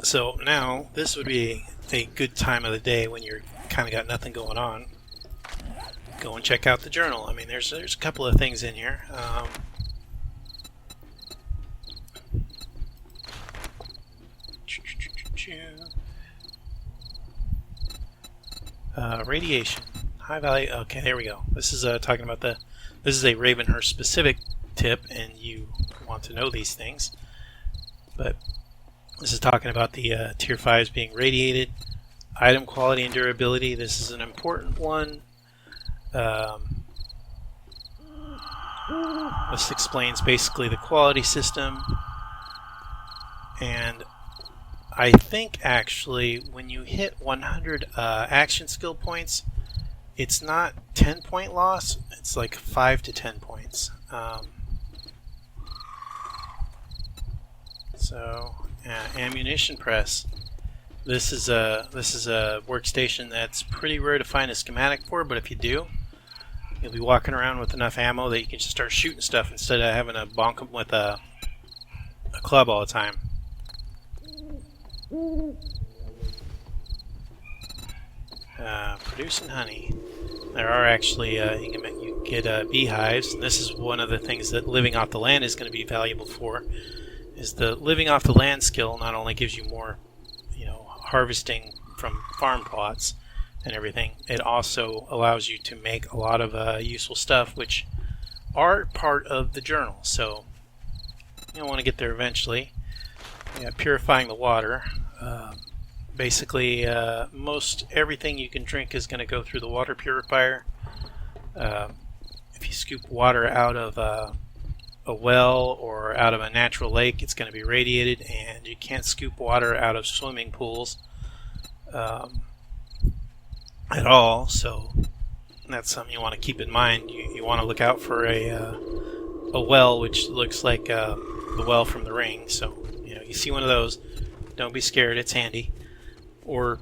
So now this would be a good time of the day when you're kind of got nothing going on. Go and check out the journal. I mean, there's a couple of things in here. Radiation, high value. Okay, there we go. This is talking about this is a Ravenhearst specific tip, and you want to know these things. But this is talking about the tier 5s being radiated. Item quality and durability. This is an important one. This explains basically the quality system, and I think actually when you hit 100 action skill points, it's not 10 point loss, it's like 5 to 10 points. Ammunition press. This is a workstation that's pretty rare to find a schematic for, but if you do, you'll be walking around with enough ammo that you can just start shooting stuff instead of having to bonk them with a club all the time. Producing honey. There are actually you get beehives, and this is one of the things that living off the land is going to be valuable for. Is the living off the land skill not only gives you more, harvesting from farm plots and everything, it also allows you to make a lot of useful stuff, which are part of the journal. So you'll want to get there eventually. We got purifying the water. Basically, most everything you can drink is going to go through the water purifier. If you scoop water out of a well or out of a natural lake, it's going to be radiated, and you can't scoop water out of swimming pools at all. So that's something you want to keep in mind. You want to look out for a well which looks like the well from The Ring. So you see one of those, don't be scared. It's handy. Or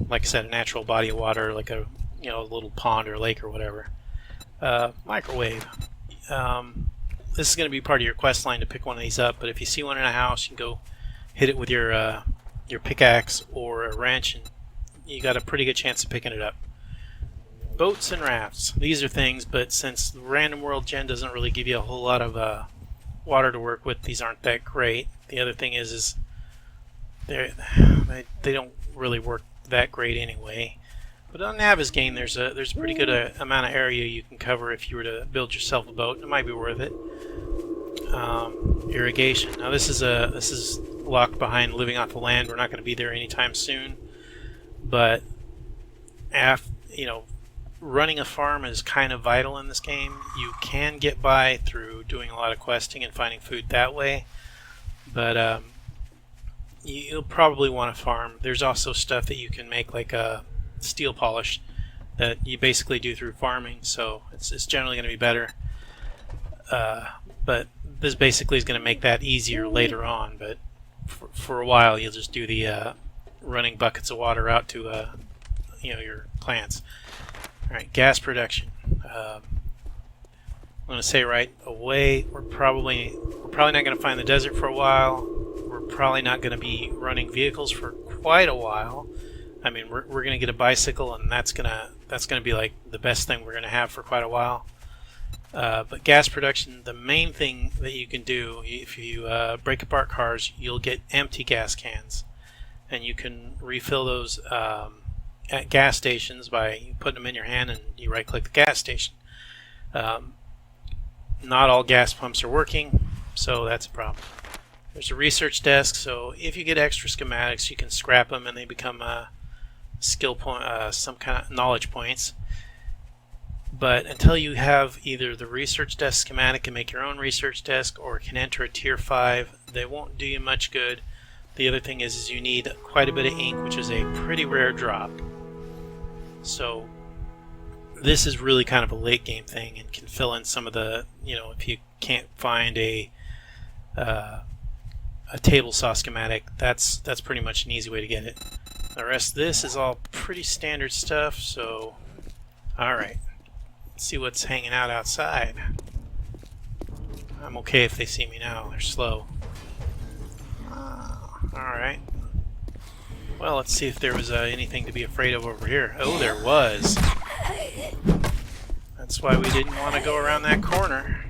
like I said, a natural body of water, like a little pond or lake or whatever. Microwave. This is going to be part of your quest line to pick one of these up, but if you see one in a house, you can go hit it with your pickaxe or a wrench, and you got a pretty good chance of picking it up. Boats and rafts. These are things, but since the Random World Gen doesn't really give you a whole lot of water to work with, these aren't that great. The other thing is they don't really work that great anyway. But on Navis game, there's a pretty good amount of area you can cover if you were to build yourself a boat. It might be worth it. Irrigation. Now this is locked behind living off the land. We're not going to be there anytime soon. But running a farm is kind of vital in this game. You can get by through doing a lot of questing and finding food that way, but you'll probably want to farm. There's also stuff that you can make, like steel polish, that you basically do through farming, so it's generally going to be better. But this basically is going to make that easier later on, but for a while you'll just do the running buckets of water out to your plants. Alright, gas production. I'm going to say right away, we're probably not going to find the desert for a while. We're probably not going to be running vehicles for quite a while. I mean, we're going to get a bicycle, and that's gonna be like the best thing we're going to have for quite a while. But gas production, the main thing that you can do if you break apart cars, you'll get empty gas cans, and you can refill those at gas stations by putting them in your hand, and you right-click the gas station. Not all gas pumps are working, so that's a problem. There's a research desk, so if you get extra schematics, you can scrap them, and they become skill point, some kind of knowledge points. But until you have either the research desk schematic and make your own research desk, or can enter a tier 5, they won't do you much good. The other thing is you need quite a bit of ink, which is a pretty rare drop. So this is really kind of a late game thing, and can fill in some of the, if you can't find a table saw schematic, that's pretty much an easy way to get it. The rest of this is all pretty standard stuff, so alright. Let's see what's hanging out outside. I'm okay if they see me now, they're slow. Alright. Well, let's see if there was anything to be afraid of over here. Oh, there was. That's why we didn't want to go around that corner.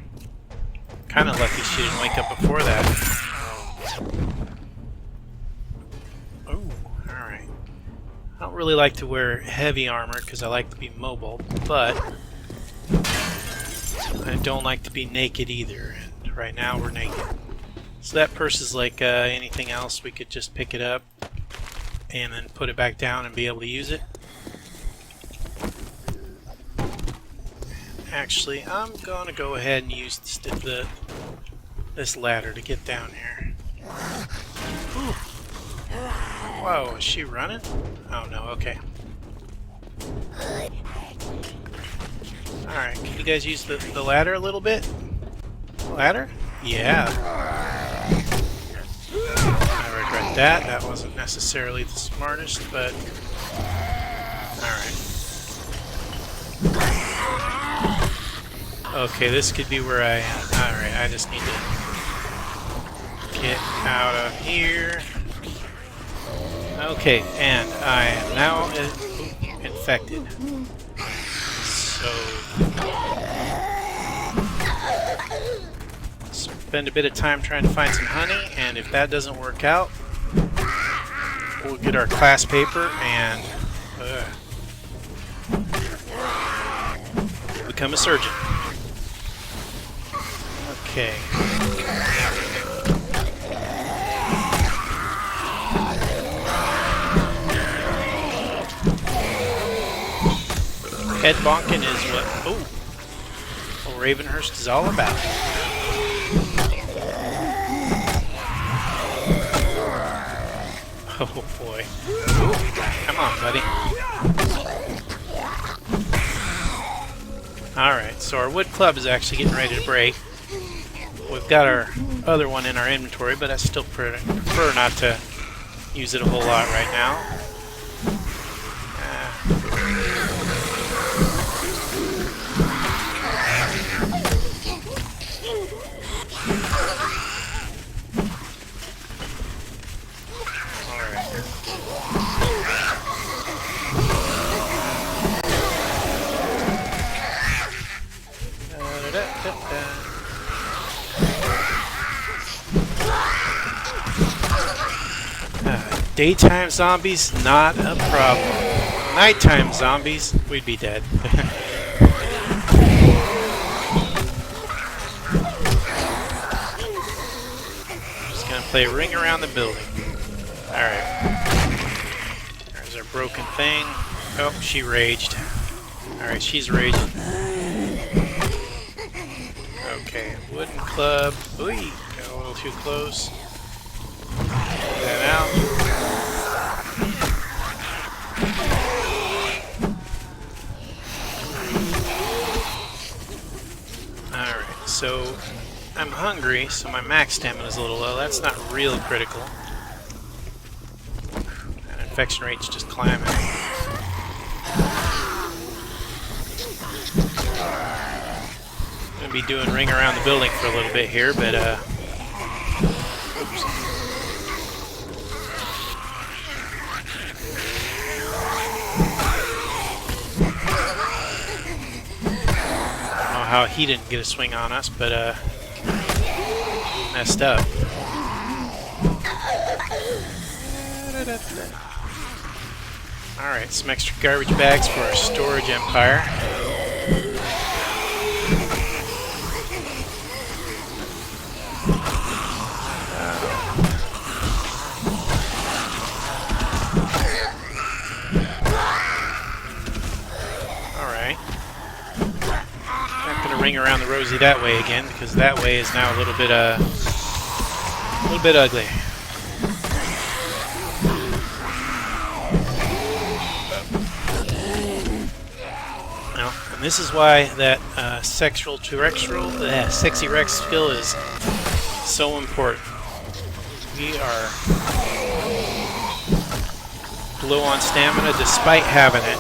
Kind of lucky she didn't wake up before that. Oh, alright. I don't really like to wear heavy armor because I like to be mobile, but I don't like to be naked either. And right now we're naked. So that purse is like anything else. We could just pick it up and then put it back down and be able to use it. Actually, I'm gonna go ahead and use this ladder to get down here. Ooh. Whoa, is she running? Oh no, okay. Alright, can you guys use the ladder a little bit? Ladder? Yeah. I regret that. That wasn't necessarily the smartest, but... Alright. Okay, this could be where I am. Alright, I just need to get out of here. Okay, and I am now infected. So... spend a bit of time trying to find some honey, and if that doesn't work out, we'll get our class paper and become a surgeon. Okay. Head bonking is what Ravenhearst is all about. Oh boy. Ooh, come on, buddy. Alright, so our wood club is actually getting ready to break. We've got our other one in our inventory, but I still prefer not to use it a whole lot right now. Daytime zombies, not a problem. Nighttime zombies, we'd be dead. Just gonna play Ring Around the Building. Alright. There's our broken thing. Oh, she raged. Alright, she's raging. Okay, wooden club. Ooh, got a little too close. Get that out. Alright, so I'm hungry, so my max stamina is a little low. That's not real critical. And infection rate's just climbing. I'm gonna be doing Ring Around the Building for a little bit here, but oops. How he didn't get a swing on us, but messed up. Alright, some extra garbage bags for our storage empire. Ring around the rosy that way again, because that way is now a little bit ugly. Well, and this is why that sexy Rex skill is so important. We are low on stamina despite having it.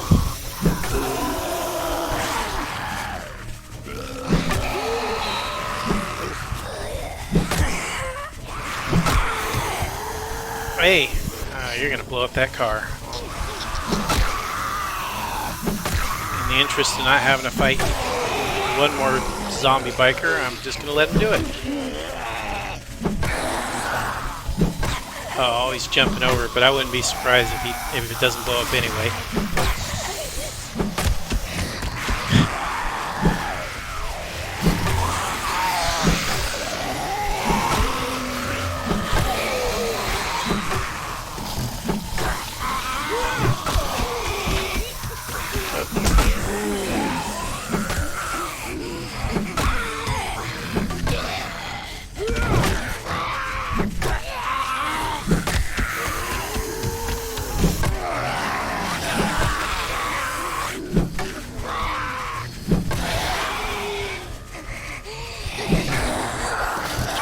Hey, you're gonna blow up that car. In the interest of not having to fight one more zombie biker, I'm just gonna let him do it. Oh, he's jumping over, but I wouldn't be surprised if it doesn't blow up anyway.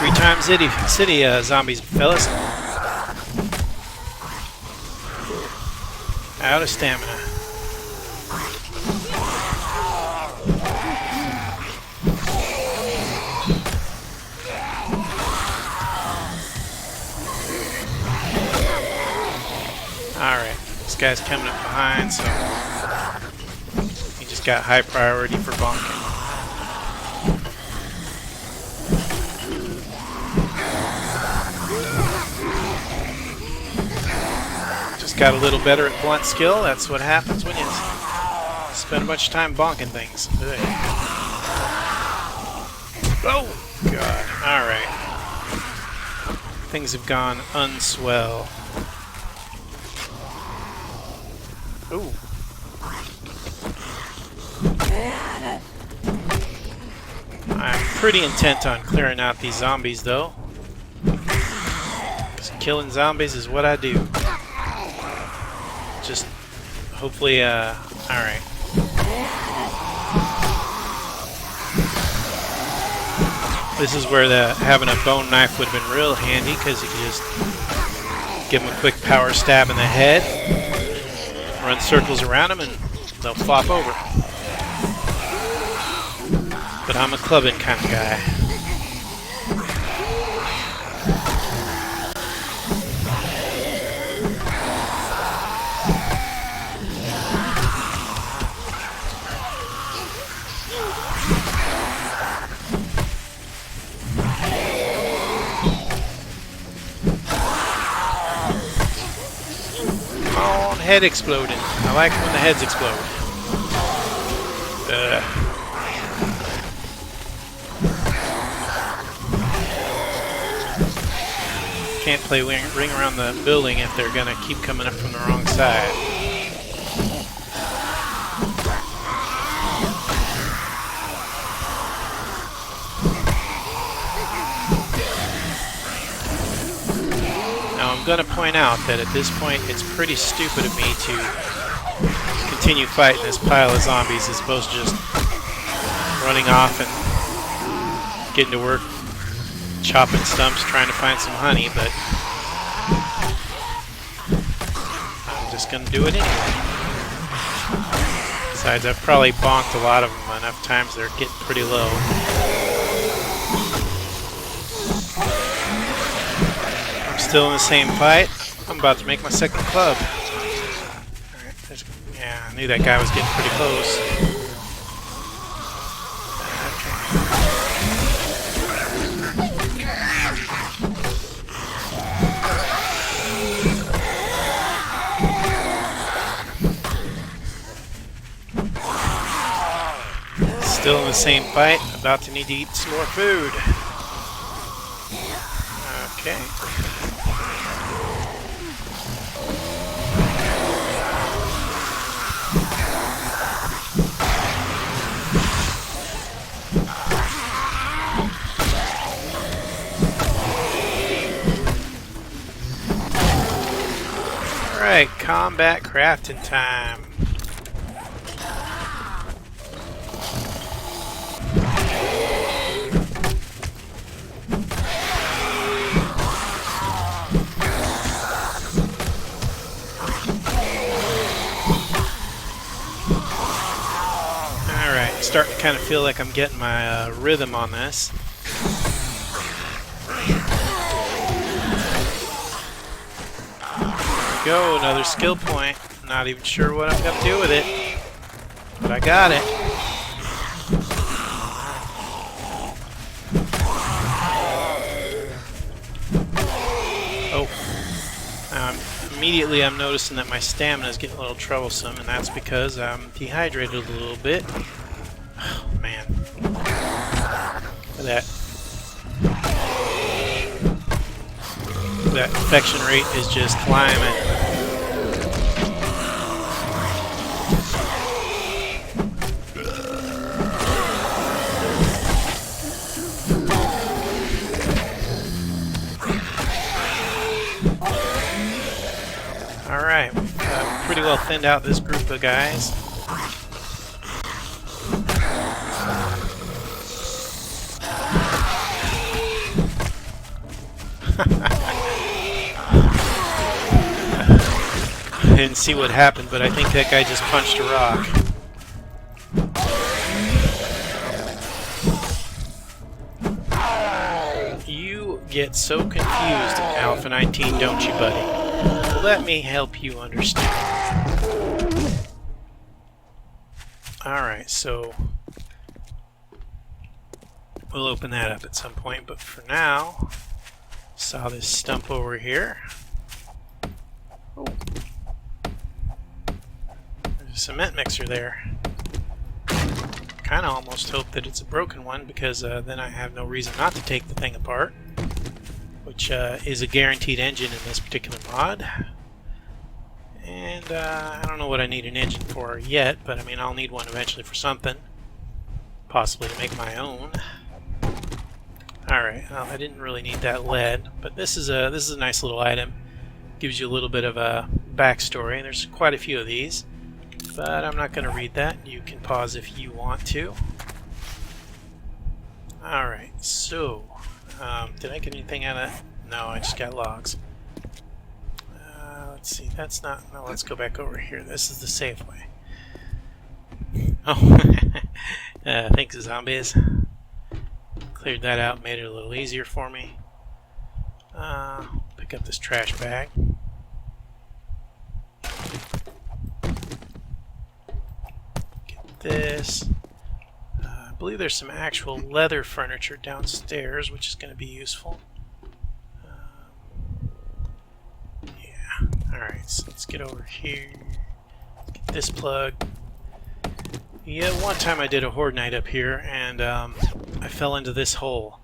3 times city zombies, fellas. Out of stamina. Alright, this guy's coming up behind, so he just got high priority for bonking. Just got a little better at blunt skill. That's what happens when you spend much time bonking things. Ugh. Oh, God. Alright. Things have gone unswell. Ooh. I'm pretty intent on clearing out these zombies, though. 'Cause killing zombies is what I do. Just hopefully, alright. This is where having a bone knife would have been real handy, because you could just give them a quick power stab in the head, run circles around them, and they'll flop over. But I'm a clubbing kind of guy. Head exploding. I like when the heads explode. Can't play ring around the building if they're gonna keep coming up from the wrong side. I'm going to point out that at this point it's pretty stupid of me to continue fighting this pile of zombies as opposed to just running off and getting to work chopping stumps trying to find some honey, but I'm just going to do it anyway. Besides, I've probably bonked a lot of them enough times they're getting pretty low. Still in the same fight. I'm about to make my second club. Alright, yeah, I knew that guy was getting pretty close. Okay. Still in the same fight. About to need to eat some more food. Okay. Alright, combat crafting time. Alright, starting to kind of feel like I'm getting my rhythm on this. go, another skill point. Not even sure what I'm going to do with it, but I got it. Oh. Immediately I'm noticing that my stamina is getting a little troublesome, and that's because I'm dehydrated a little bit. Oh, man. Look at that. That infection rate is just climbing. Alright, we've pretty well thinned out this group of guys. I didn't see what happened, but I think that guy just punched a rock. You get so confused in Alpha 19, don't you, buddy? Let me help you understand. Alright, so we'll open that up at some point, but for now, saw this stump over here. Oh. There's a cement mixer there. Kinda almost hope that it's a broken one, because then I have no reason not to take the thing apart, which is a guaranteed engine in this particular mod. And I don't know what I need an engine for yet, but I mean I'll need one eventually for something, possibly to make my own. Alright, well, I didn't really need that lead, but this is a nice little item. Gives you a little bit of a backstory. There's quite a few of these, but I'm not going to read that. You can pause if you want to. Alright, so did I get anything out of that? No, I just got logs. Let's see, that's not... No, let's go back over here. This is the safe way. Oh, thanks, zombies. Cleared that out, made it a little easier for me. Pick up this trash bag. Get this. I believe there's some actual leather furniture downstairs, which is going to be useful. Yeah. Alright, so let's get over here. Get this plug. Yeah, one time I did a horde night up here, and I fell into this hole.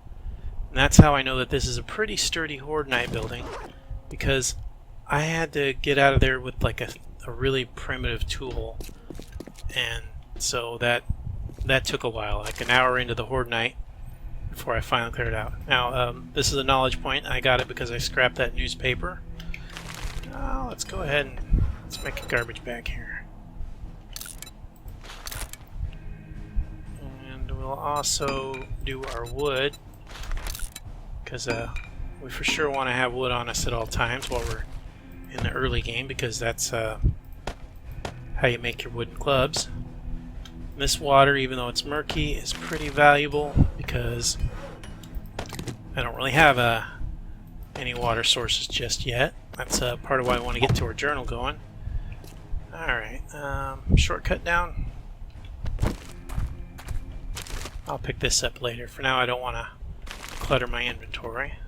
And that's how I know that this is a pretty sturdy horde night building, because I had to get out of there with like a really primitive tool, and so that took a while, like an hour into the horde night before I finally cleared it out. Now, this is a knowledge point. I got it because I scrapped that newspaper. Let's go ahead and let's make a garbage bag here. And we'll also do our wood, because we for sure want to have wood on us at all times while we're in the early game, because that's how you make your wooden clubs. And this water, even though it's murky, is pretty valuable because I don't really have any water sources just yet. That's part of why I want to get to our journal going. Alright, shortcut down. I'll pick this up later. For now I don't want to clutter my inventory.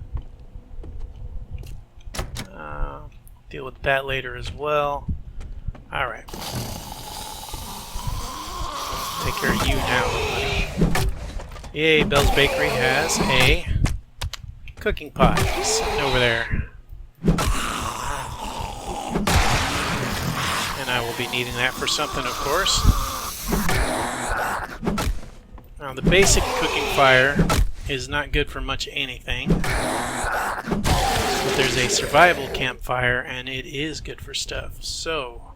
Deal with that later as well. Alright. Take care of you now, buddy. Yay, Bell's Bakery has a cooking pot sitting over there. And I will be needing that for something, of course. Now, the basic cooking fire is not good for much anything. But there's a survival campfire, and it is good for stuff. So,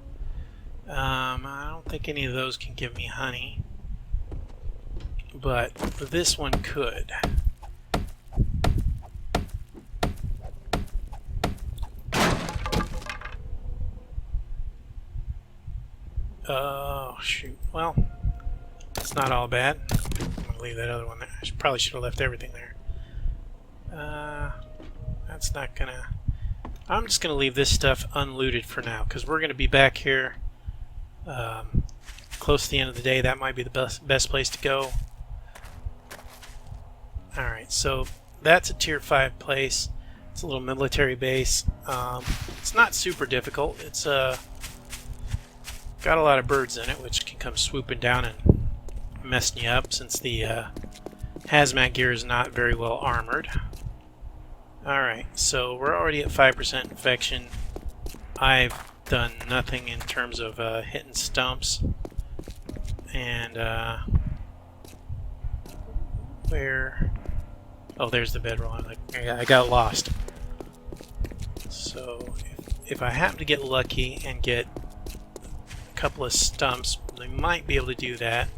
I don't think any of those can give me honey. But this one could. Oh, shoot. Well, it's not all bad. I'm going to leave that other one there. I probably should have left everything there. That's not going to I'm just going to leave this stuff unlooted for now, because we're going to be back here close to the end of the day. That might be the best place to go. Alright, so that's a tier 5 place. It's a little military base. It's not super difficult. It's got a lot of birds in it, which can come swooping down and messing you up, since the hazmat gear is not very well armored. Alright, so we're already at 5% infection. I've done nothing in terms of hitting stumps. And where... Oh, there's the bedroll. I got lost. So if I happen to get lucky and get a couple of stumps, I might be able to do that.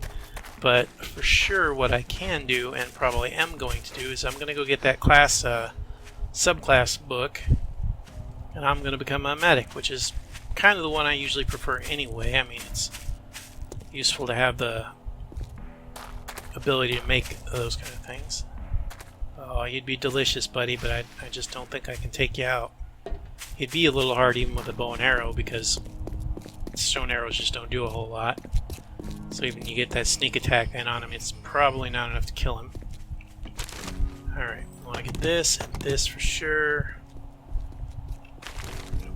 But for sure, what I can do, and probably am going to do, is I'm going to go get that class subclass book, and I'm going to become a medic, which is kind of the one I usually prefer anyway. I mean, it's useful to have the ability to make those kind of things. Oh, you'd be delicious, buddy, but I just don't think I can take you out. You'd be a little hard even with a bow and arrow, because stone arrows just don't do a whole lot. So even you get that sneak attack in on him, it's probably not enough to kill him. Alright, I want to get this and this for sure.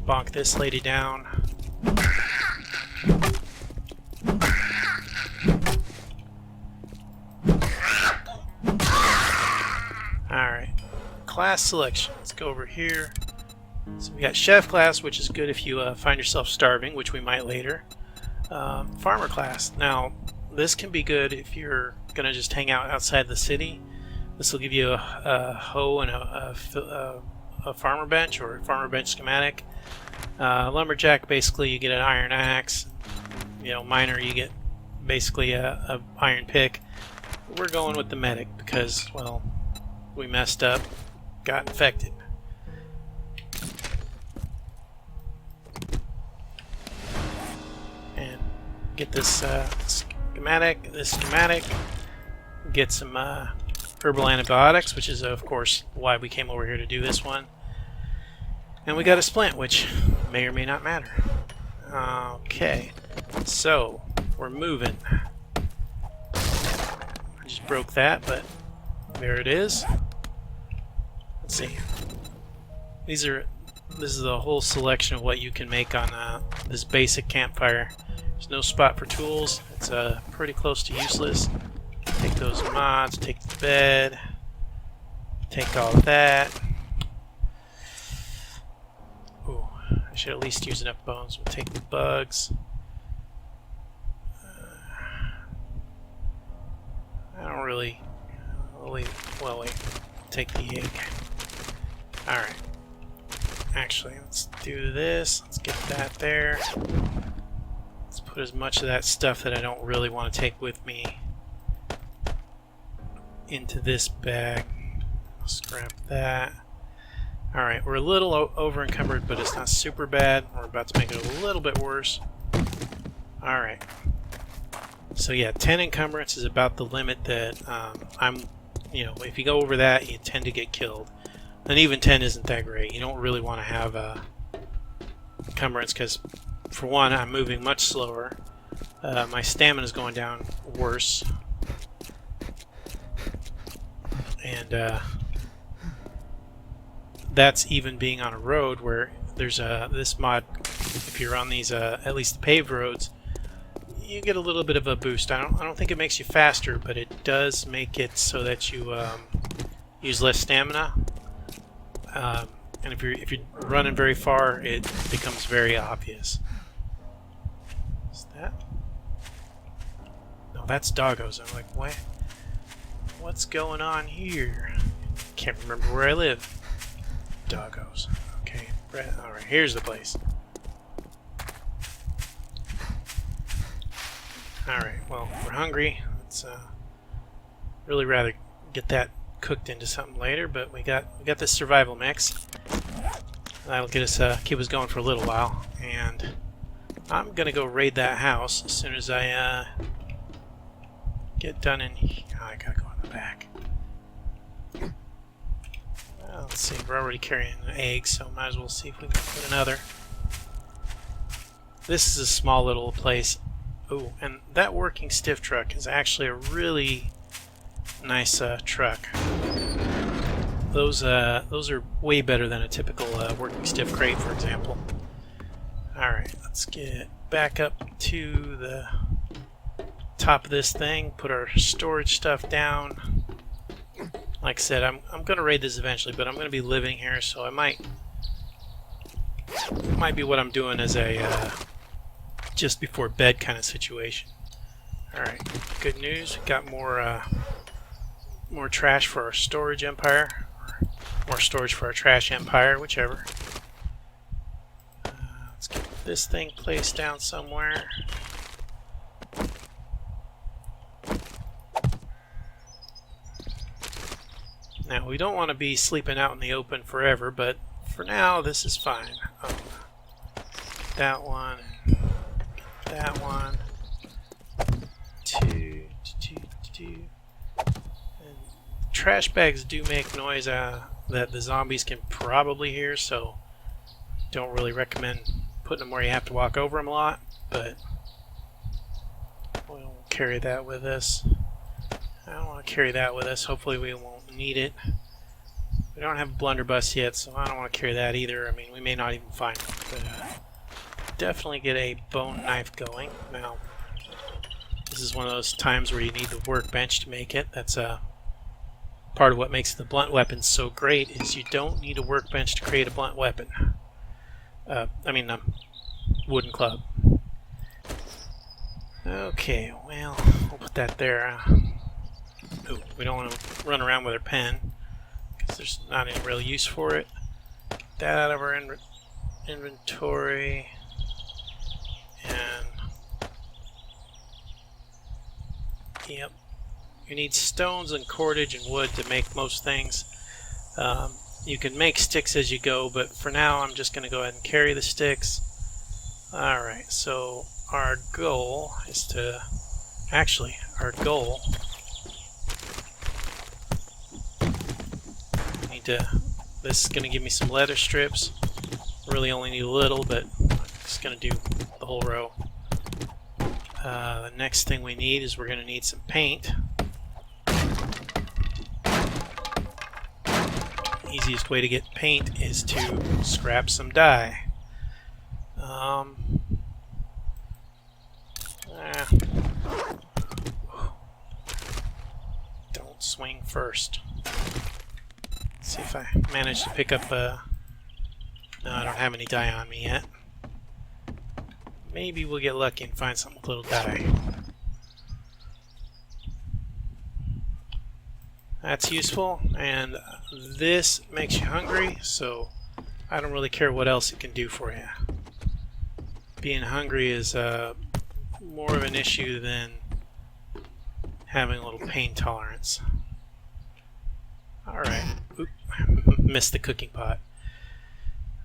Bonk this lady down. Alright, class selection. Let's go over here. So we got chef class, which is good if you find yourself starving, which we might later. Farmer class. Now, this can be good if you're going to just hang out outside the city. This will give you a hoe and a farmer bench, or a farmer bench schematic. Lumberjack, basically you get an iron axe. You know, miner, you get basically a iron pick. We're going with the medic because, well, we messed up, got infected. And get this schematic, get some herbal antibiotics, which is of course why we came over here to do this one. And we got a splint, which may or may not matter. Okay, so we're moving. I just broke that, but there it is. Let's see. This is the whole selection of what you can make on this basic campfire. There's no spot for tools. It's pretty close to useless. Take those mods, take the bed, take all of that. Ooh, I should at least use enough bones. We'll take the bugs. I don't really... Well, wait. Take the egg. Alright. Actually, let's do this. Let's get that there. Let's put as much of that stuff that I don't really want to take with me into this bag. I'll scrap that. Alright, we're a little over encumbered, but it's not super bad. We're about to make it a little bit worse. Alright. So yeah, 10 encumbrance is about the limit that you know, if you go over that, you tend to get killed. And even 10 isn't that great. You don't really want to have encumbrance because, for one, I'm moving much slower. My stamina is going down worse. And that's even being on a road where there's this mod, if you're on these, at least the paved roads, you get a little bit of a boost. I don't think it makes you faster, but it does make it so that you use less stamina. And if you're running very far, it becomes very obvious. Is that? No, that's doggos. I'm like, what? What's going on here? Can't remember where I live. Doggos. Okay. All right. Here's the place. All right. Well, we're hungry. Let's really rather get that cooked into something later, but we got this survival mix. That'll get us keep us going for a little while, and I'm gonna go raid that house as soon as I get done in. Oh, I gotta go in the back. Well, Let's see, we're already carrying an egg, so might as well see if we can put another. This is a small little place. Oh, and that working stiff truck is actually a really nice truck. Those are way better than a typical working stiff crate, for example. Alright, let's get back up to the top of this thing, put our storage stuff down. Like I said, I'm going to raid this eventually, but I'm going to be living here, so it might be what I'm doing as a just before bed kind of situation. Alright, good news, we got more trash for our storage empire, or more storage for our trash empire, whichever. Let's get this thing placed down somewhere. Now, we don't want to be sleeping out in the open forever, but for now, this is fine. That one, that one, two. And trash bags do make noise that the zombies can probably hear, so don't really recommend putting them where you have to walk over them a lot, but we'll carry that with us. I don't want to carry that with us. Hopefully we won't need it. We don't have a blunderbuss yet, so I don't want to carry that either. I mean, we may not even find it, but definitely get a bone knife going. Now, this is one of those times where you need the workbench to make it. That's part of what makes the blunt weapons so great, is you don't need a workbench to create a blunt weapon. Wooden club. Okay, well, we'll put that there. Ooh, we don't want to run around with our pen, because there's not any real use for it. Get that out of our inventory. And yep, you need stones and cordage and wood to make most things. You can make sticks as you go, but for now I'm just going to go ahead and carry the sticks. Alright, so our goal is to... Actually, our goal... This is going to give me some leather strips. Really only need a little, but I'm just going to do the whole row. The next thing we need is we're going to need some paint. Easiest way to get paint is to scrap some dye. Don't swing first. Let's see if I manage to pick up no, I don't have any dye on me yet. Maybe we'll get lucky and find something with a little dye. That's useful, and this makes you hungry, so I don't really care what else it can do for you. Being hungry is more of an issue than having a little pain tolerance. Alright. Oop, missed the cooking pot.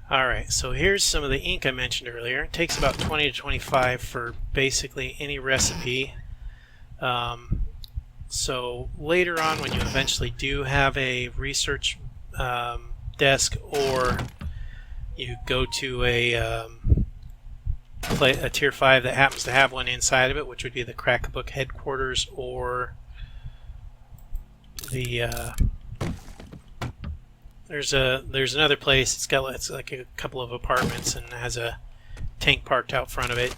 Alright, so here's some of the ink I mentioned earlier. It takes about 20 to 25 for basically any recipe. So later on, when you eventually do have a research desk, or you go to a tier 5 that happens to have one inside of it, which would be the Crackbook headquarters, or the there's another place. It's like a couple of apartments and has a tank parked out front of it.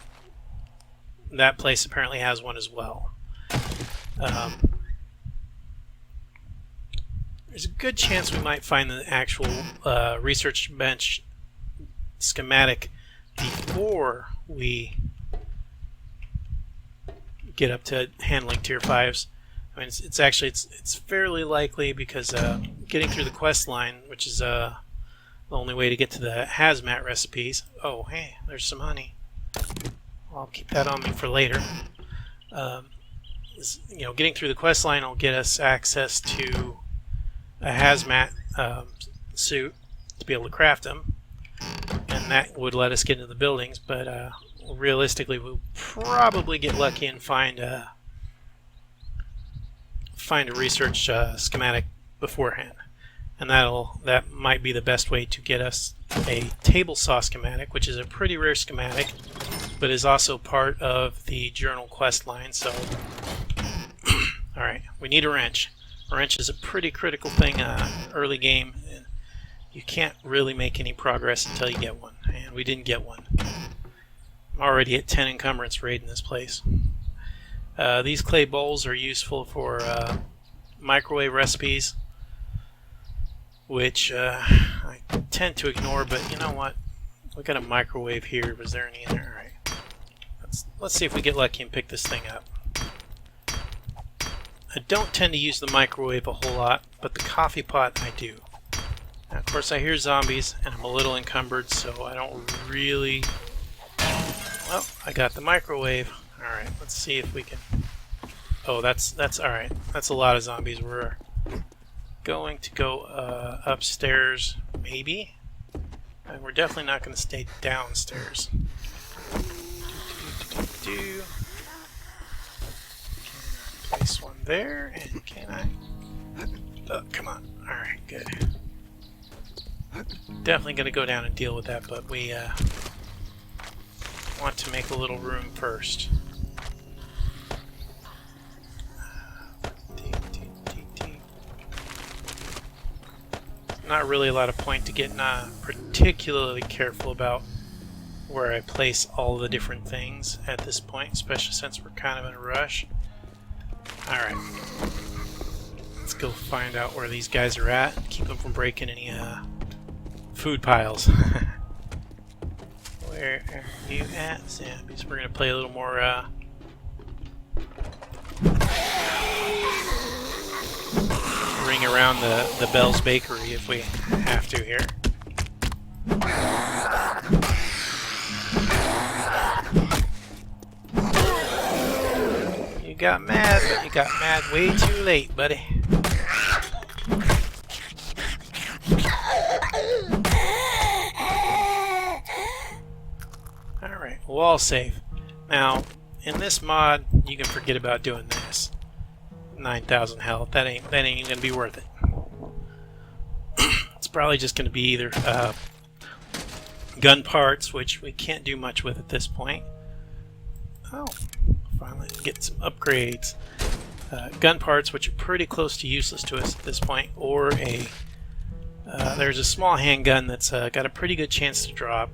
That place apparently has one as well. There's a good chance we might find the actual research bench schematic before we get up to handling tier 5s. I mean, it's fairly likely, because getting through the quest line, which is the only way to get to the hazmat recipes. Oh, hey, there's some honey. I'll keep that on me for later. Getting through the quest line will get us access to a hazmat suit to be able to craft them, and that would let us get into the buildings. But realistically, we'll probably get lucky and find a research schematic beforehand. and that might be the best way to get us a table saw schematic, which is a pretty rare schematic, but is also part of the journal quest line. So, alright, we need a wrench. A wrench is a pretty critical thing early game. You can't really make any progress until you get one, and we didn't get one. I'm already at 10 encumbrance raid in this place. These clay bowls are useful for microwave recipes, which I tend to ignore, but you know what? We got a microwave here. Was there any in there? Alright. Let's see if we get lucky and pick this thing up. I don't tend to use the microwave a whole lot, but the coffee pot I do. Now, of course, I hear zombies, and I'm a little encumbered, so I don't really... Well, I got the microwave. Alright, let's see if we can... Oh, that's alright. That's a lot of zombies. We're going to go upstairs, maybe? And we're definitely not going to stay downstairs. Can I place one there? And can I... Oh, come on. Alright, good. Definitely going to go down and deal with that, but we want to make a little room first. Not really a lot of point to get particularly careful about where I place all the different things at this point, especially since we're kind of in a rush. Alright. Let's go find out where these guys are at and keep them from breaking any food piles. Where are you at, zombies? We're going to play a little more ring around the Bell's Bakery if we have to here. You got mad, but you got mad way too late, buddy. Alright, wall save. Now, in this mod, you can forget about doing this. 9,000 health. That ain't even gonna be worth it. It's probably just gonna be either gun parts, which we can't do much with at this point. Oh, finally get some upgrades. Gun parts, which are pretty close to useless to us at this point, or there's a small handgun that's got a pretty good chance to drop.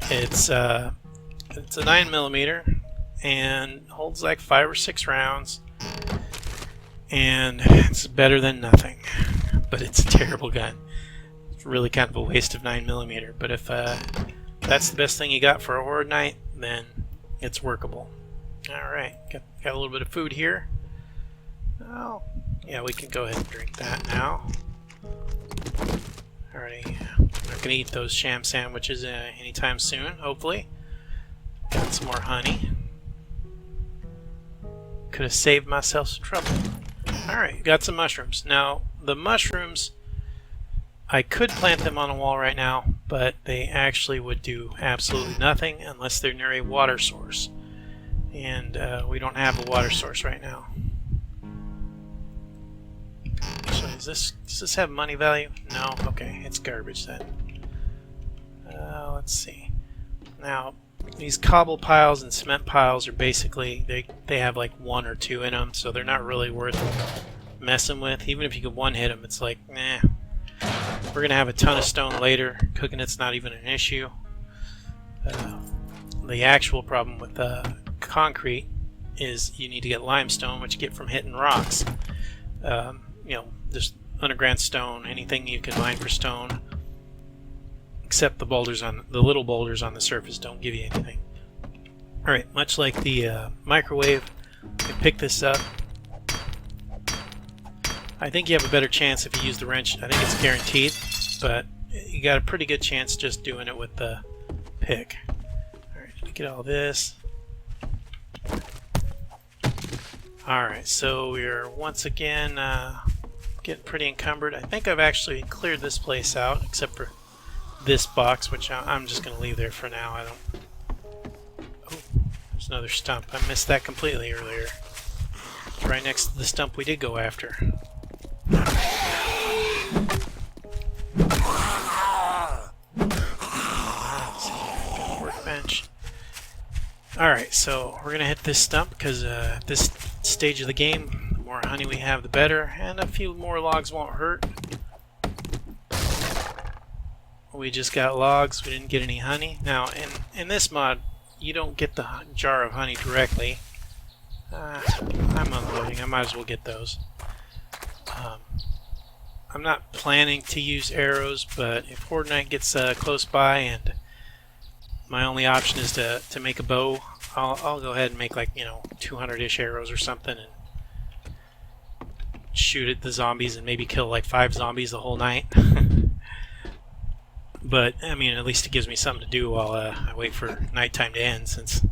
It's a 9mm and holds like 5 or 6 rounds. And it's better than nothing, but it's a terrible gun. It's really kind of a waste of 9mm, but if that's the best thing you got for a horde night, then it's workable. Alright, got a little bit of food here. Oh, yeah, we can go ahead and drink that now. Alrighty, I'm not going to eat those sham sandwiches anytime soon, hopefully. Got some more honey. Could have saved myself some trouble. Alright, got some mushrooms. Now, the mushrooms, I could plant them on a wall right now, but they actually would do absolutely nothing unless they're near a water source. And we don't have a water source right now. Actually, does this have money value? No? Okay, it's garbage then. Let's see. Now, these cobble piles and cement piles are basically, they have like 1 or 2 in them, so they're not really worth messing with. Even if you could one-hit them, it's like, nah. We're going to have a ton of stone later. Cooking it's not even an issue. The actual problem with concrete is you need to get limestone, which you get from hitting rocks. You know, just underground stone, anything you can mine for stone. Except the little boulders on the surface don't give you anything. Alright, much like the microwave, you can pick this up. I think you have a better chance if you use the wrench. I think it's guaranteed, but you got a pretty good chance just doing it with the pick. Alright, get all this. Alright, so we're once again getting pretty encumbered. I think I've actually cleared this place out, except for this box, which I'm just going to leave there for now. I don't... Oh, there's another stump. I missed that completely earlier. It's right next to the stump we did go after. Alright, so we're gonna hit this stump because at this stage of the game, the more honey we have, the better, and a few more logs won't hurt. We just got logs, we didn't get any honey. Now, in this mod, you don't get the jar of honey directly. I'm unloading, I might as well get those. I'm not planning to use arrows, but if Horde Night gets close by and my only option is to make a bow, I'll go ahead and make, like, 200-ish arrows or something and shoot at the zombies and maybe kill like 5 zombies the whole night. But I mean, at least it gives me something to do while I wait for nighttime to end, since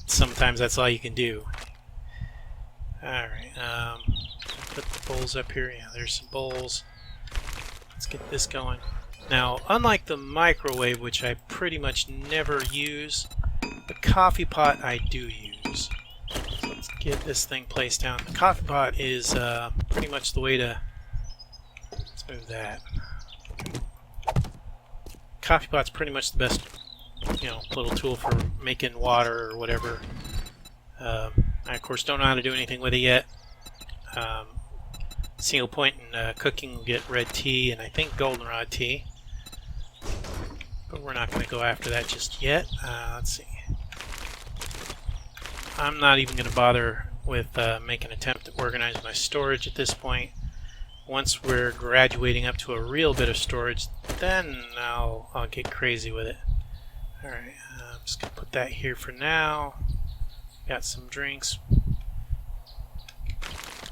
sometimes that's all you can do. Alright, put the bowls up here. Yeah, there's some bowls. Let's get this going. Now, unlike the microwave, which I pretty much never use, the coffee pot I do use. So let's get this thing placed down. The coffee pot is pretty much the way to... Let's move that. Coffee pot's pretty much the best, little tool for making water or whatever. I, of course, don't know how to do anything with it yet. Single point in cooking will get red tea and I think goldenrod tea. But we're not going to go after that just yet. Let's see. I'm not even going to bother with making an attempt to organize my storage at this point. Once we're graduating up to a real bit of storage, then I'll get crazy with it. Alright, I'm just going to put that here for now. Got some drinks.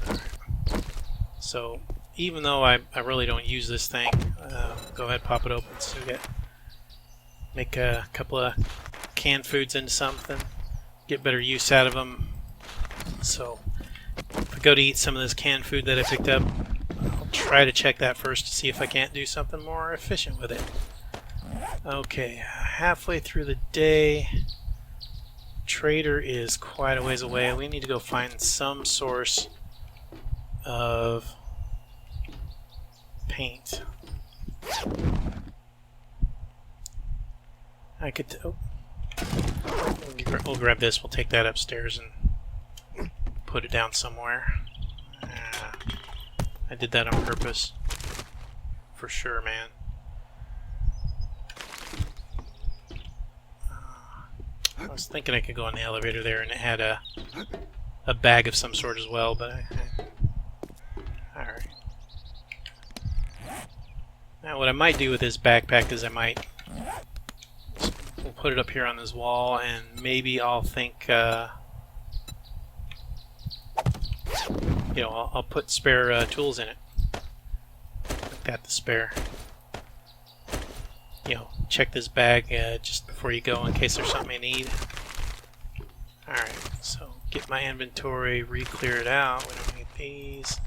Alright. So, even though I really don't use this thing, go ahead, pop it open so we make a couple of canned foods into something, get better use out of them. So, if I go to eat some of this canned food that I picked up, I'll try to check that first to see if I can't do something more efficient with it. Okay, halfway through the day. Trader is quite a ways away. We need to go find some source of paint. I could... we'll grab this. We'll take that upstairs and put it down somewhere. I did that on purpose. For sure, man. I was thinking I could go on the elevator there and it had a bag of some sort as well, but alright. Now what I might do with this backpack is we'll put it up here on this wall, and maybe I'll think, I'll put spare tools in it. Like that to spare. Check this bag just before you go in case there's something you need. Alright, so get my inventory, re-clear it out. We don't need these.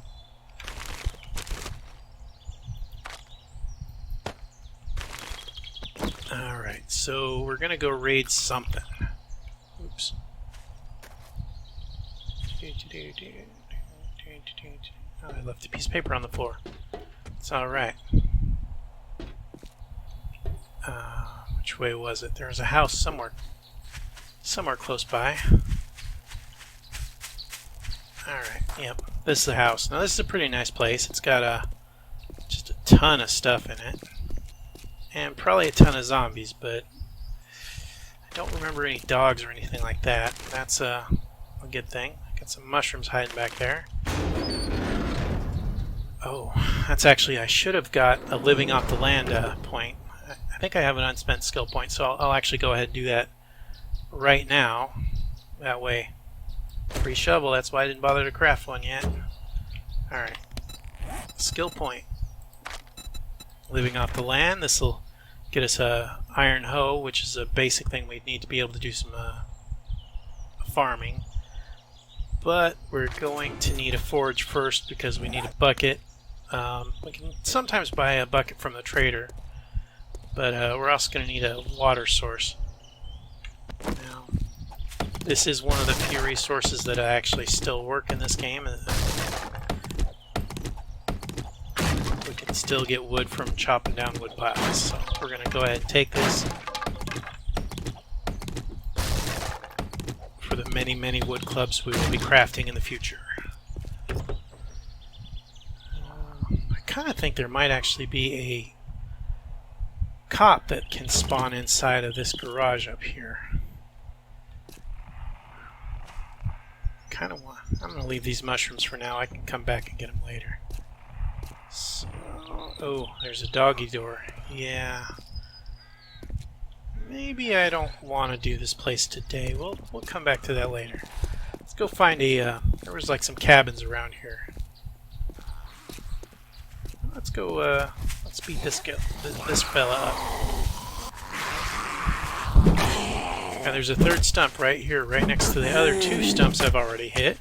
Alright, so we're gonna go raid something. Oops. Oh, I left a piece of paper on the floor. It's alright. Which way was it? There was a house somewhere close by. Alright, yep. This is the house. Now this is a pretty nice place. It's got just a ton of stuff in it. And probably a ton of zombies, but I don't remember any dogs or anything like that. That's a good thing. Got some mushrooms hiding back there. Oh, that's actually, I should have got a living off the land point. I think I have an unspent skill point, so I'll actually go ahead and do that right now. That way, free shovel, that's why I didn't bother to craft one yet. Alright. Skill point. Living off the land, this will get us a iron hoe, which is a basic thing we'd need to be able to do some farming. But we're going to need a forge first because we need a bucket. We can sometimes buy a bucket from the trader, but we're also going to need a water source. Now, this is one of the few resources that actually still work in this game. We can still get wood from chopping down wood piles, so we're going to go ahead and take this, many, many wood clubs we will be crafting in the future. I kind of think there might actually be a cop that can spawn inside of this garage up here. I'm going to leave these mushrooms for now. I can come back and get them later. So, oh, there's a doggy door. Yeah. Maybe I don't want to do this place today. We'll come back to that later. Let's go find a... there was like some cabins around here. Let's go... let's beat this fella up. Now there's a third stump right here, right next to the other two stumps I've already hit.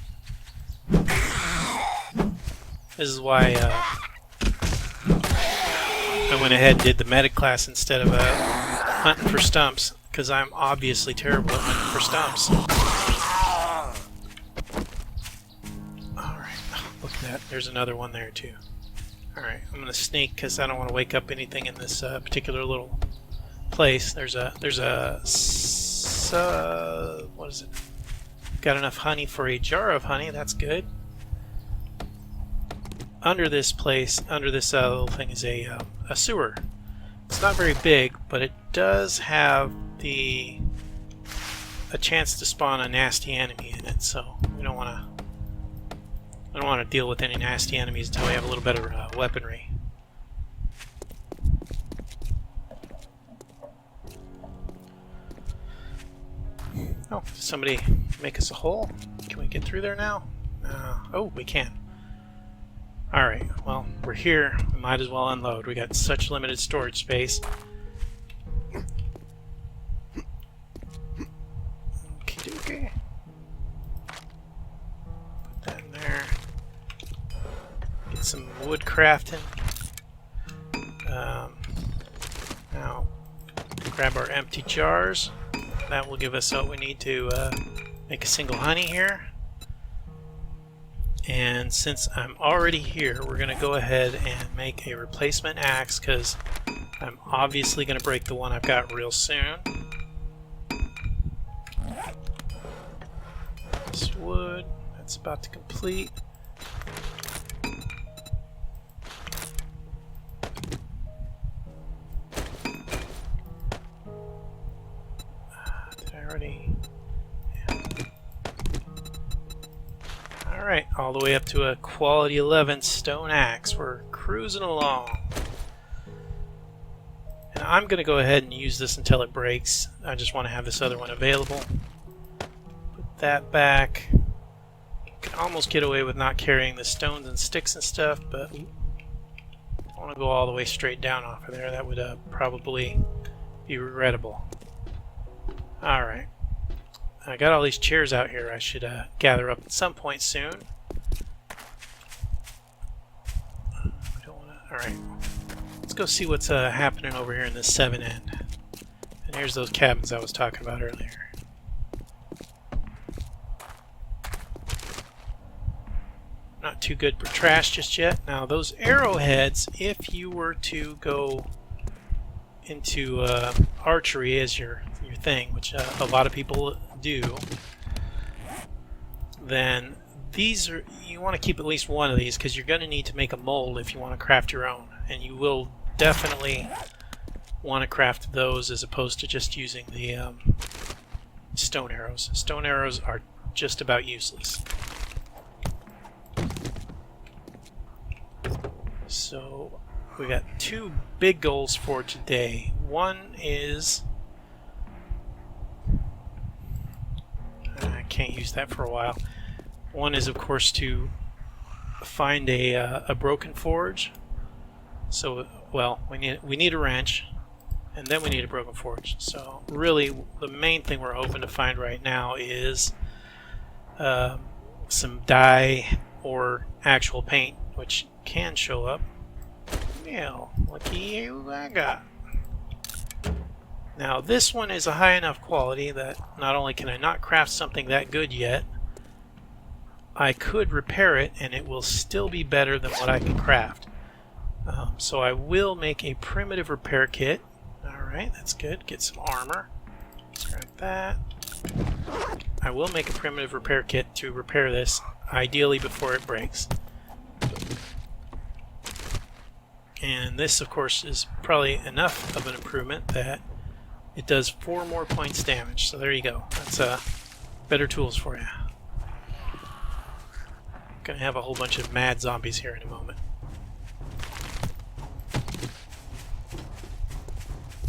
This is why I went ahead and did the medic class instead of hunting for stumps, because I'm obviously terrible at hunting for stumps. Alright, look at that. There's another one there too. Alright, I'm going to sneak because I don't want to wake up anything in this particular little place. There's a what is it? Got enough honey for a jar of honey. That's good. Under this place, under this little thing, is a sewer. It's not very big, but it does have a chance to spawn a nasty enemy in it. So we don't want to deal with any nasty enemies until we have a little better weaponry. Oh, did somebody make us a hole? Can we get through there now? Oh, we can. Alright, well, we're here. We might as well unload. We got such limited storage space. Okay. Put that in there. Get some wood crafting. Now, grab our empty jars. That will give us what we need to make a single honey here. And since I'm already here, we're going to go ahead and make a replacement axe, because I'm obviously going to break the one I've got real soon. This wood, that's about to complete. Alright, all the way up to a quality 11 stone axe. We're cruising along. And I'm going to go ahead and use this until it breaks. I just want to have this other one available. Put that back. Can almost get away with not carrying the stones and sticks and stuff, but I want to go all the way straight down off of there. That would probably be regrettable. Alright. I got all these chairs out here I should gather up at some point soon. Alright, let's go see what's happening over here in this 7 end. And here's those cabins I was talking about earlier. Not too good for trash just yet. Now those arrowheads, if you were to go into archery as your thing, which a lot of people do, then these are, you want to keep at least one of these, because you're going to need to make a mold if you want to craft your own, and you will definitely want to craft those as opposed to just using the stone arrows. Stone arrows are just about useless. So we got 2 big goals for today. One is, I can't use that for a while. One is, of course, to find a broken forge. So, well, we need a wrench, and then we need a broken forge. So, really, the main thing we're hoping to find right now is some dye or actual paint, which can show up. Well, looky who I got. Now, this one is a high enough quality that not only can I not craft something that good yet, I could repair it and it will still be better than what I can craft. So I will make a primitive repair kit. Alright, that's good. Get some armor. Let's grab that. I will make a primitive repair kit to repair this, ideally before it breaks. And this, of course, is probably enough of an improvement that it does 4 more points damage. So there you go. That's better tools for you. Gonna have a whole bunch of mad zombies here in a moment.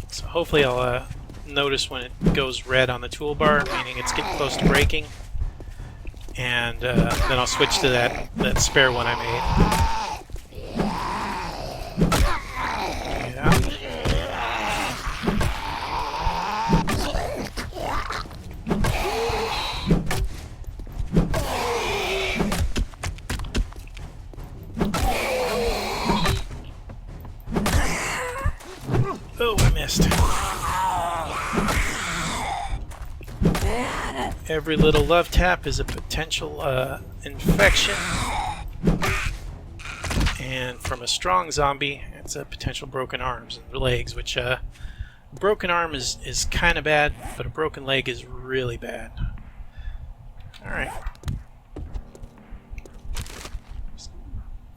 So hopefully I'll notice when it goes red on the toolbar, meaning it's getting close to breaking. And then I'll switch to that spare one I made. Oh, I missed. Every little love tap is a potential infection. And from a strong zombie, it's a potential broken arms and legs, which broken arm is kind of bad, but a broken leg is really bad. Alright.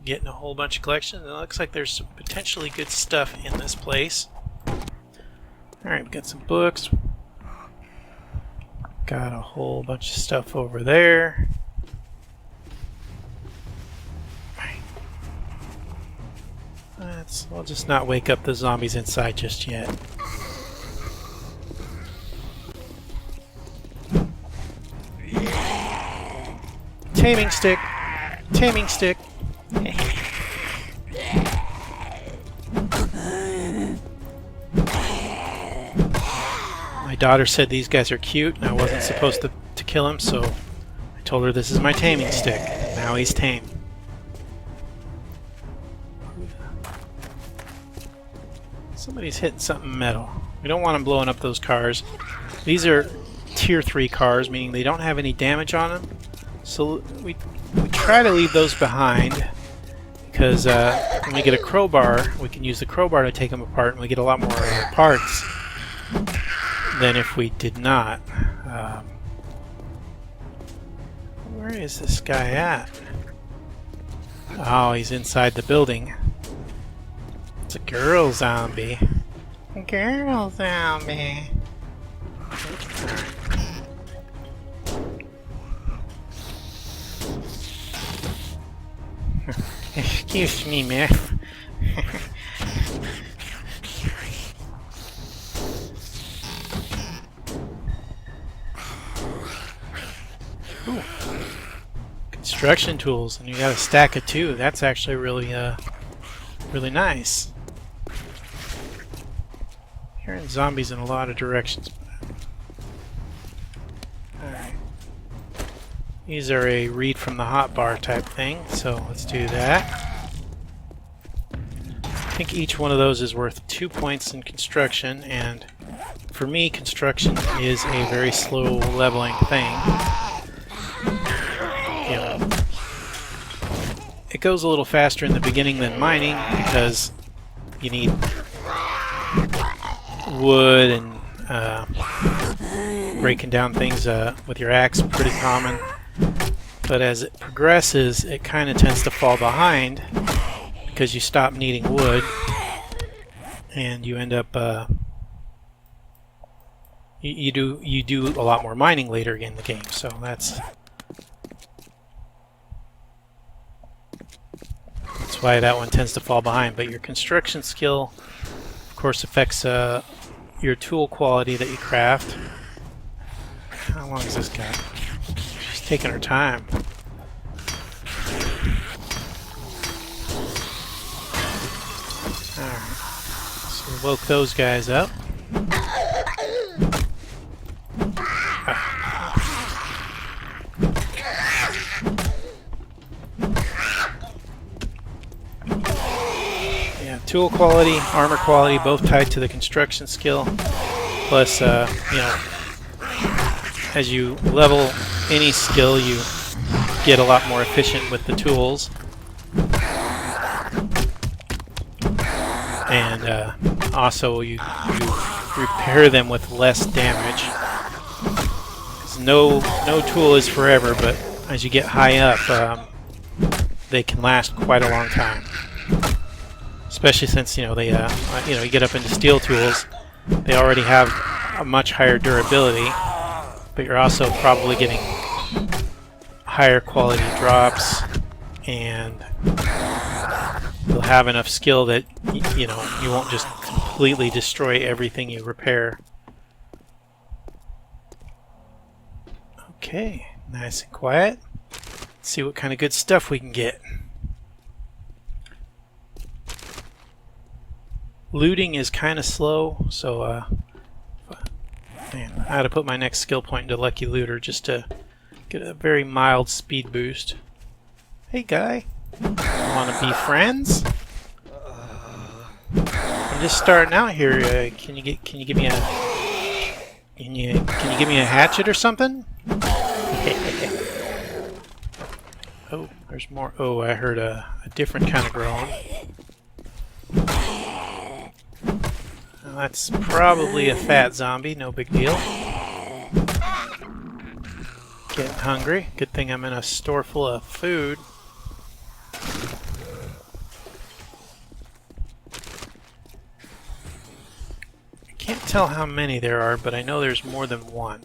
Getting a whole bunch of collections. It looks like there's some potentially good stuff in this place. Alright, we've got some books. Got a whole bunch of stuff over there. I'll just not wake up the zombies inside just yet. Taming stick! Taming stick! My daughter said these guys are cute and I wasn't supposed to kill him, so I told her this is my taming stick. Now he's tame. Somebody's hitting something metal. We don't want them blowing up those cars. These are tier 3 cars, meaning they don't have any damage on them. So we try to leave those behind because when we get a crowbar, we can use the crowbar to take them apart and we get a lot more parts than if we did not. Where is this guy at? Oh, he's inside the building. It's a girl zombie. A girl zombie. Excuse me, man. Ooh. Construction tools, and you got a stack of 2. That's actually really, really nice. Hearing zombies in a lot of directions. Alright. These are a read from the hotbar type thing, so let's do that. I think each one of those is worth 2 points in construction, and for me, construction is a very slow leveling thing. You know, it goes a little faster in the beginning than mining because you need wood and breaking down things with your axe, pretty common. But as it progresses, it kind of tends to fall behind because you stop needing wood and you end up you do a lot more mining later in the game. So that's why that one tends to fall behind. But your construction skill, of course, affects your tool quality that you craft. How long has this got? She's taking her time. Alright. So we woke those guys up. Yeah, tool quality, armor quality, both tied to the construction skill. Plus, you know, as you level any skill, you get a lot more efficient with the tools. And also you repair them with less damage. No tool is forever, but as you get high up, they can last quite a long time. Especially since you get up into steel tools, they already have a much higher durability, but you're also probably getting higher quality drops, and you'll have enough skill that you won't just completely destroy everything you repair. Okay, nice and quiet. Let's see what kind of good stuff we can get. Looting is kind of slow, so man, I had to put my next skill point into Lucky Looter just to get a very mild speed boost. Hey guy, want to be friends? I'm just starting out here. Can you give me a can you give me a hatchet or something? Oh, there's more. Oh, I heard a different kind of groan. Well, that's probably a fat zombie. No big deal. Getting hungry. Good thing I'm in a store full of food. I can't tell how many there are, but I know there's more than one.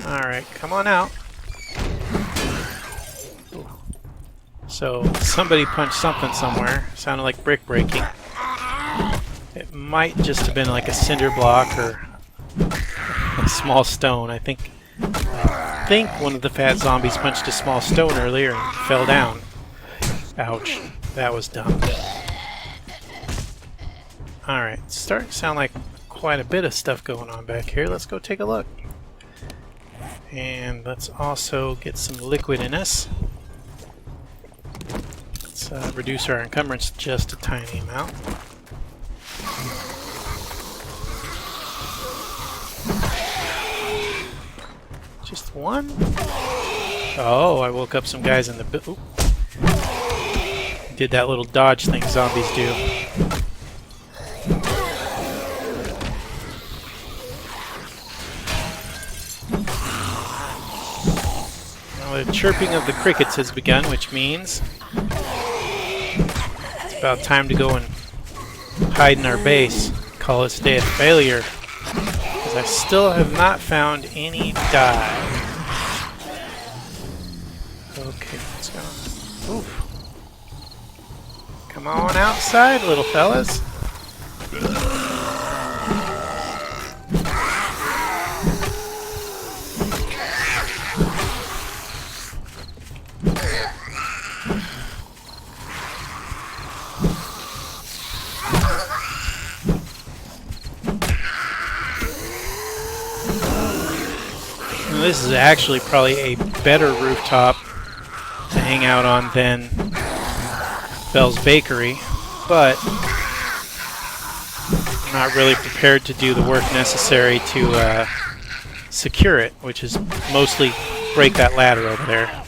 Alright, come on out. So, somebody punched something somewhere. Sounded like brick breaking. It might just have been like a cinder block or a small stone. I think one of the fat zombies punched a small stone earlier and fell down. Ouch. That was dumb. Alright, it's starting to sound like quite a bit of stuff going on back here. Let's go take a look. And let's also get some liquid in us. Let's reduce our encumbrance just a tiny amount. Just one? Oh, I woke up some guys in the... Did that little dodge thing zombies do. Now the chirping of the crickets has begun, which means it's about time to go and hide in our base. Call it a day of failure. I still have not found any dye. Okay, let's go. Oof. Come on outside, little fellas. This is actually probably a better rooftop to hang out on than Bell's Bakery, but I'm not really prepared to do the work necessary to secure it, which is mostly break that ladder over there.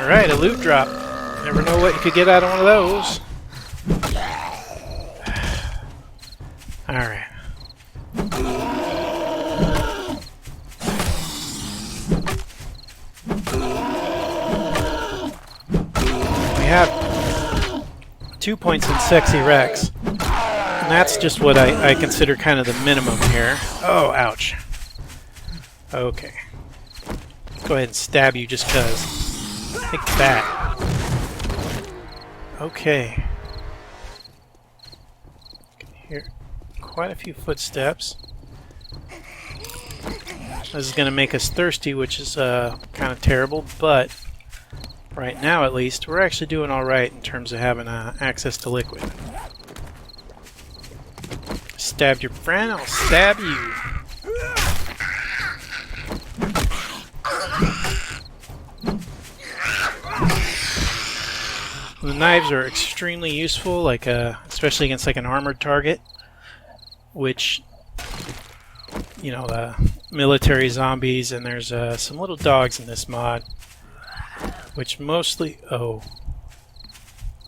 Alright, a loot drop. Never know what you could get out of one of those. Alright. We have 2 points in Sexy Rex. And that's just what I consider kind of the minimum here. Oh, ouch. Okay. Go ahead and stab you just because. Take that. Okay. Can hear quite a few footsteps. This is going to make us thirsty, which is kind of terrible, but right now at least we're actually doing alright in terms of having access to liquid. stabbed your friend, I'll stab you. The knives are extremely useful, like especially against like an armored target, which, you know, military zombies, and there's some little dogs in this mod, which mostly... Oh.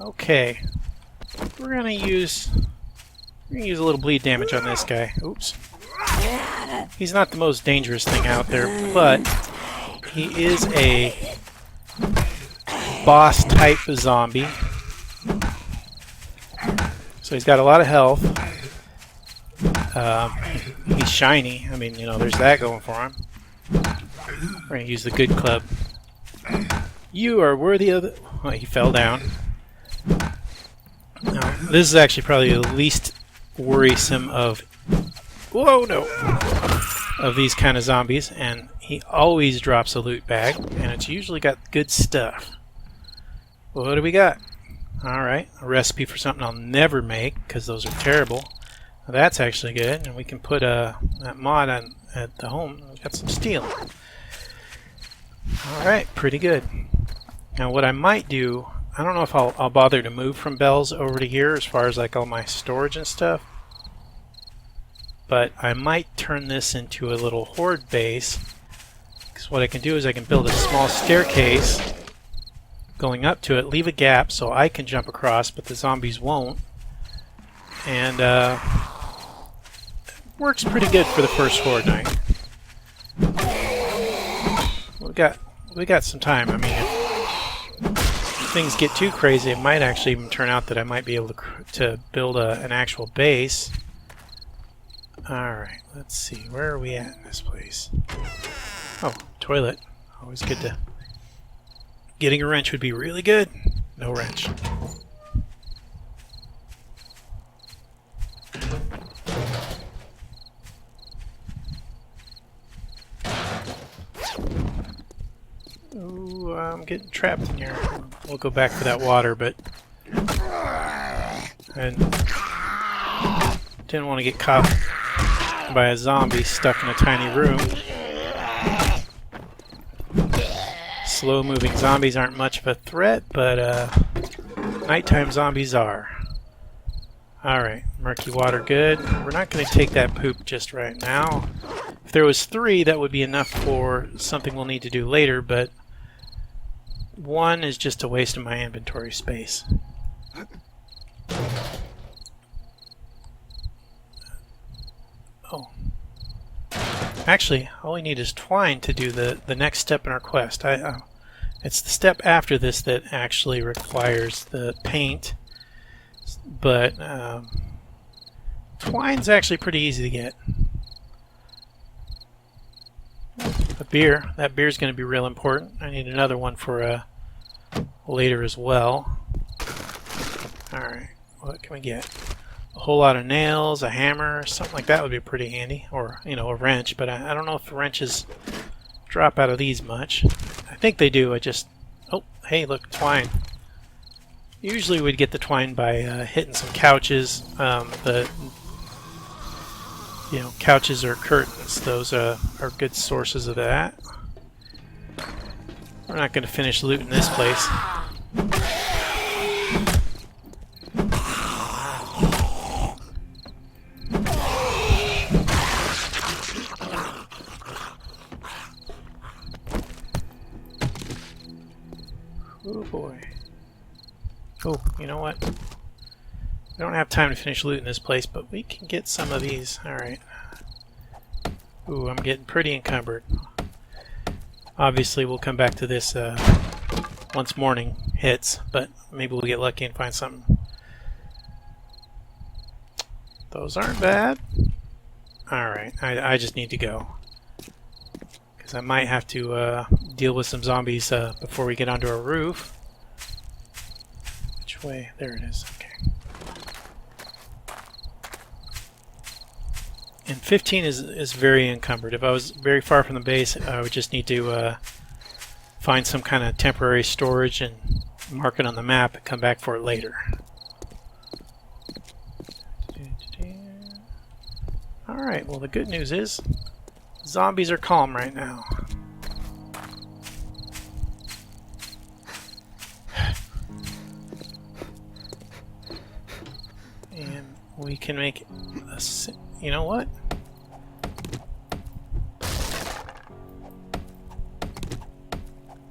Okay. We're gonna use a little bleed damage on this guy. Oops. He's not the most dangerous thing out there, but he is a boss type zombie. So he's got a lot of health. He's shiny. I mean, you know, there's that going for him. We're gonna use the good club. You are worthy of the... Oh, he fell down. Now, this is actually probably the least worrisome of... Whoa, no! Of these kind of zombies, and he always drops a loot bag, and it's usually got good stuff. Well, what do we got? Alright, a recipe for something I'll never make, because those are terrible. Well, that's actually good, and we can put that mod on at the home. We've got some steel. Alright, pretty good. Now what I might do, I don't know if I'll bother to move from Bell's over to here as far as like all my storage and stuff, but I might turn this into a little horde base, because what I can do is I can build a small staircase going up to it, leave a gap so I can jump across, but the zombies won't. And works pretty good for the first horde night. We got some time. I mean, if things get too crazy, it might actually even turn out that I might be able to build an actual base. All right, let's see. Where are we at in this place? Oh, toilet. Always good to... Getting a wrench would be really good. No wrench. Ooh, I'm getting trapped in here. We'll go back for that water, but... I didn't want to get caught by a zombie stuck in a tiny room. Slow-moving zombies aren't much of a threat, but nighttime zombies are. Alright, murky water good. We're not going to take that poop just right now. If there was 3, that would be enough for something we'll need to do later, but 1 is just a waste of my inventory space. Oh. Actually, all we need is twine to do the next step in our quest. It's the step after this that actually requires the paint, but twine's actually pretty easy to get. A beer. That beer's going to be real important. I need another one for later as well. Alright, what can we get? A whole lot of nails, a hammer, something like that would be pretty handy. Or, you know, a wrench, but I don't know if the wrenches drop out of these much. I think they do, I just... Oh, hey, look, twine. Usually we'd get the twine by hitting some couches. You know, couches or curtains. Those are good sources of that. We're not going to finish looting this place. Oh boy. Oh, you know what? We don't have time to finish looting this place, but we can get some of these. Alright. Ooh, I'm getting pretty encumbered. Obviously, we'll come back to this once morning hits, but maybe we'll get lucky and find something. Those aren't bad. Alright, I just need to go. Because I might have to deal with some zombies before we get onto our roof. Which way? There it is. Okay. And 15 is very encumbered. If I was very far from the base, I would just need to find some kind of temporary storage and mark it on the map and come back for it later. Alright, well the good news is zombies are calm right now. And we can make a... You know what? I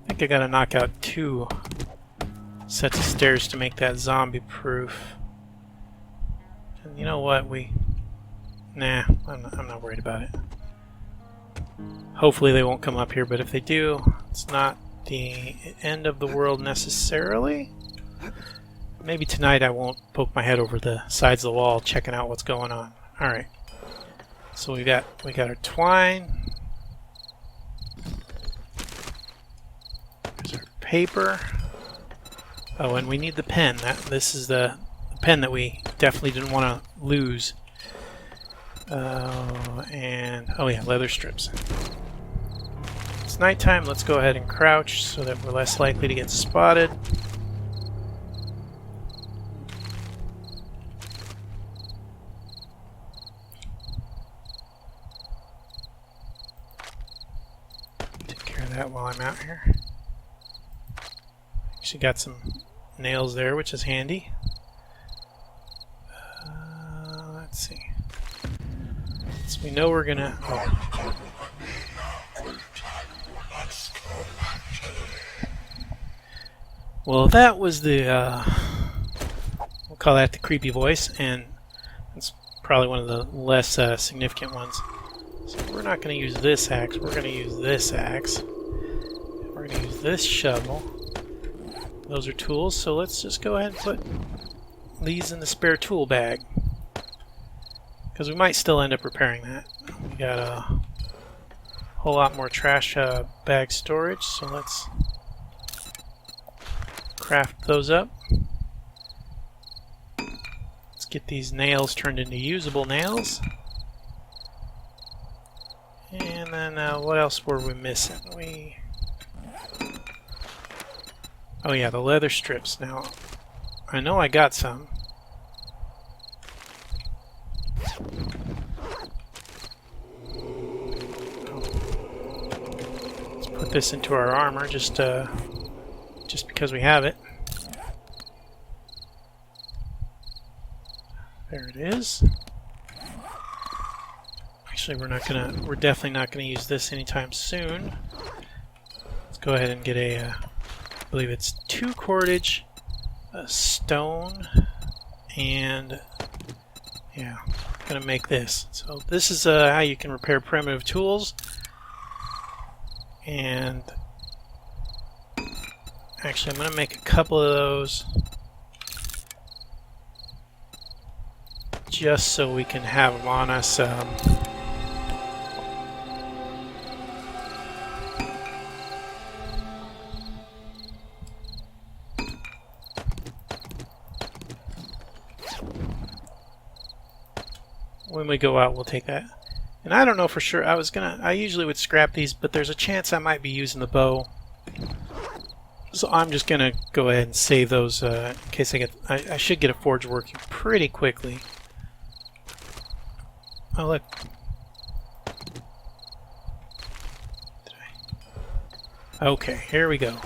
think I gotta knock out 2 sets of stairs to make that zombie proof. And you know what? Nah, I'm not worried about it. Hopefully they won't come up here, but if they do, it's not the end of the world necessarily. Maybe tonight I won't poke my head over the sides of the wall checking out what's going on. Alright. So we got our twine. There's our paper. Oh, and we need the pen. This is the pen that we definitely didn't want to lose. And oh yeah, leather strips. It's nighttime. Let's go ahead and crouch so that we're less likely to get spotted. Take care of that while I'm out here. Actually got some nails there, which is handy. Let's see. So we know we're gonna... Oh. Well, that was the... we'll call that the creepy voice, and it's probably one of the less significant ones. So we're not going to use this axe, we're going to use this axe. We're going to use this shovel. Those are tools, so let's just go ahead and put these in the spare tool bag. Because we might still end up repairing that. We got a whole lot more trash bag storage, so let's craft those up. Let's get these nails turned into usable nails. And then what else were we missing? Oh yeah, the leather strips. Now, I know I got some. Let's put this into our armor just because we have it. There it is. Actually, we're definitely not gonna use this anytime soon. Let's go ahead and get I believe it's 2 cordage, a stone, and yeah, I'm gonna make this. So this is how you can repair primitive tools. And actually, I'm gonna make a couple of those just so we can have them on us. When we go out, we'll take that. And I don't know for sure. I usually would scrap these, but there's a chance I might be using the bow. So I'm just gonna go ahead and save those in case I should get a forge working pretty quickly. Oh look. Okay, here we go.